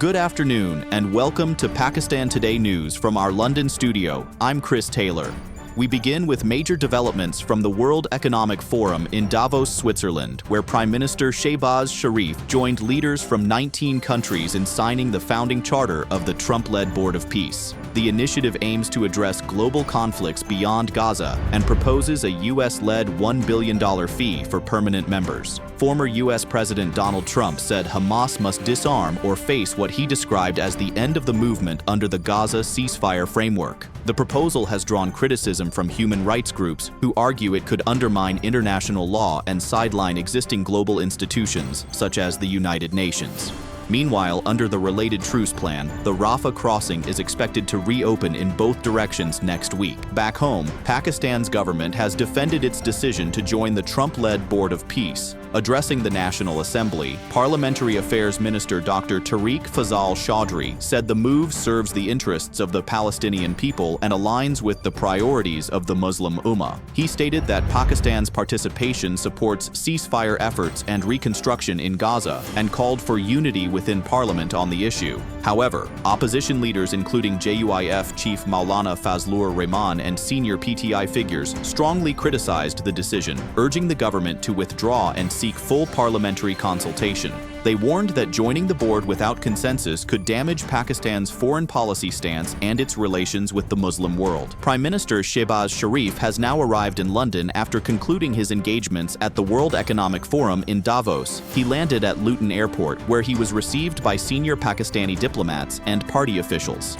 Good afternoon and welcome to Pakistan Today News from our London studio. I'm Chris Taylor. We begin with major developments from the World Economic Forum in Davos, Switzerland, where Prime Minister Shehbaz Sharif joined leaders from 19 countries in signing the founding charter of the Trump-led Board of Peace. The initiative aims to address global conflicts beyond Gaza and proposes a U.S.-led $1 billion fee for permanent members. Former U.S. President Donald Trump said Hamas must disarm or face what he described as the end of the movement under the Gaza ceasefire framework. The proposal has drawn criticism from human rights groups who argue it could undermine international law and sideline existing global institutions, such as the United Nations. Meanwhile, under the related truce plan, the Rafah crossing is expected to reopen in both directions next week. Back home, Pakistan's government has defended its decision to join the Trump-led Board of Peace. Addressing the National Assembly, Parliamentary Affairs Minister Dr. Tariq Fazal Chaudhry said the move serves the interests of the Palestinian people and aligns with the priorities of the Muslim Ummah. He stated that Pakistan's participation supports ceasefire efforts and reconstruction in Gaza and called for unity within Parliament on the issue. However, opposition leaders including JUIF Chief Maulana Fazlur Rahman and senior PTI figures strongly criticized the decision, urging the government to withdraw and seek full parliamentary consultation. They warned that joining the board without consensus could damage Pakistan's foreign policy stance and its relations with the Muslim world. Prime Minister Shehbaz Sharif has now arrived in London after concluding his engagements at the World Economic Forum in Davos. He landed at Luton Airport, where he was received by senior Pakistani diplomats and party officials.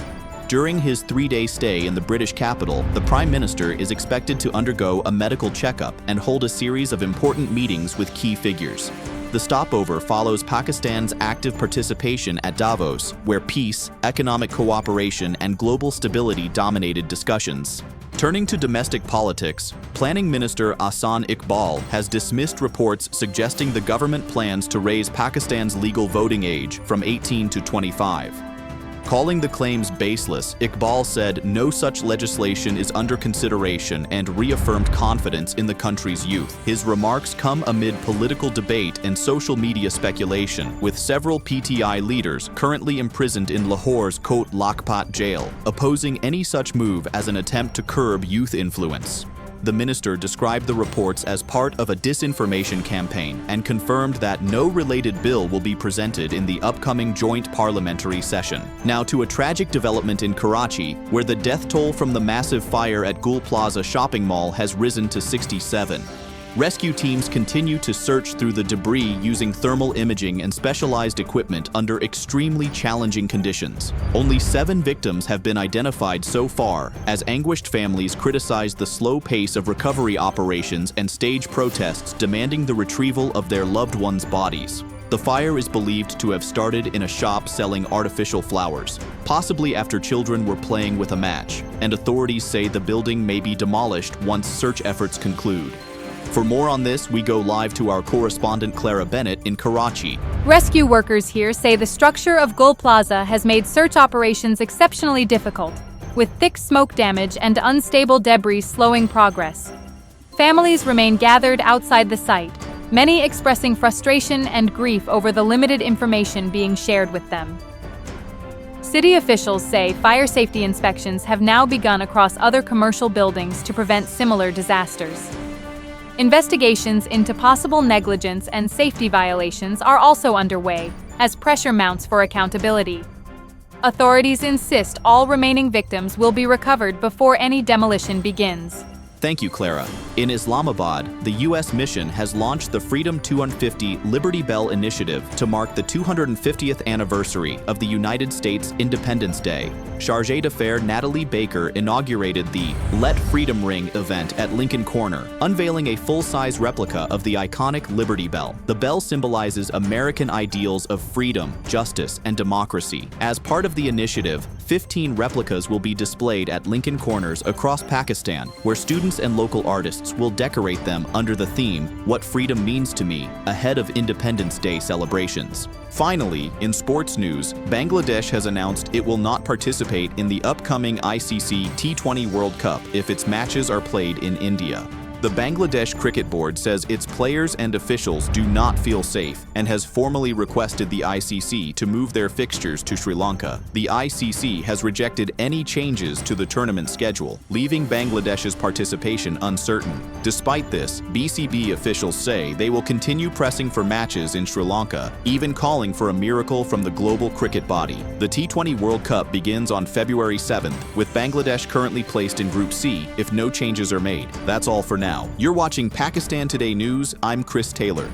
During his 3-day stay in the British capital, the Prime Minister is expected to undergo a medical checkup and hold a series of important meetings with key figures. The stopover follows Pakistan's active participation at Davos, where peace, economic cooperation, and global stability dominated discussions. Turning to domestic politics, Planning Minister Ahsan Iqbal has dismissed reports suggesting the government plans to raise Pakistan's legal voting age from 18 to 25. Calling the claims baseless, Iqbal said no such legislation is under consideration and reaffirmed confidence in the country's youth. His remarks come amid political debate and social media speculation, with several PTI leaders currently imprisoned in Lahore's Kot Lakhpat jail, opposing any such move as an attempt to curb youth influence. The minister described the reports as part of a disinformation campaign and confirmed that no related bill will be presented in the upcoming joint parliamentary session. Now to a tragic development in Karachi, where the death toll from the massive fire at Gul Plaza shopping mall has risen to 67. Rescue teams continue to search through the debris using thermal imaging and specialized equipment under extremely challenging conditions. Only 7 victims have been identified so far, as anguished families criticize the slow pace of recovery operations and stage protests demanding the retrieval of their loved ones' bodies. The fire is believed to have started in a shop selling artificial flowers, possibly after children were playing with a match, and authorities say the building may be demolished once search efforts conclude. For more on this, we go live to our correspondent Clara Bennett in Karachi. Rescue workers here say the structure of Gul Plaza has made search operations exceptionally difficult, with thick smoke damage and unstable debris slowing progress. Families remain gathered outside the site, many expressing frustration and grief over the limited information being shared with them. City officials say fire safety inspections have now begun across other commercial buildings to prevent similar disasters. Investigations into possible negligence and safety violations are also underway, as pressure mounts for accountability. Authorities insist all remaining victims will be recovered before any demolition begins. Thank you, Clara. In Islamabad, the U.S. mission has launched the Freedom 250 Liberty Bell initiative to mark the 250th anniversary of the United States Independence Day. Chargé d'Affaires Natalie Baker inaugurated the Let Freedom Ring event at Lincoln Corner, unveiling a full-size replica of the iconic Liberty Bell. The bell symbolizes American ideals of freedom, justice, and democracy. As part of the initiative, 15 replicas will be displayed at Lincoln Corners across Pakistan, where students and local artists will decorate them under the theme, What Freedom Means to Me, ahead of Independence Day celebrations. Finally, in sports news, Bangladesh has announced it will not participate in the upcoming ICC T20 World Cup if its matches are played in India. The Bangladesh Cricket Board says its players and officials do not feel safe and has formally requested the ICC to move their fixtures to Sri Lanka. The ICC has rejected any changes to the tournament schedule, leaving Bangladesh's participation uncertain. Despite this, BCB officials say they will continue pressing for matches in Sri Lanka, even calling for a miracle from the global cricket body. The T20 World Cup begins on February 7th, with Bangladesh currently placed in Group C if no changes are made. That's all for now. You're watching Pakistan Today News. I'm Chris Taylor.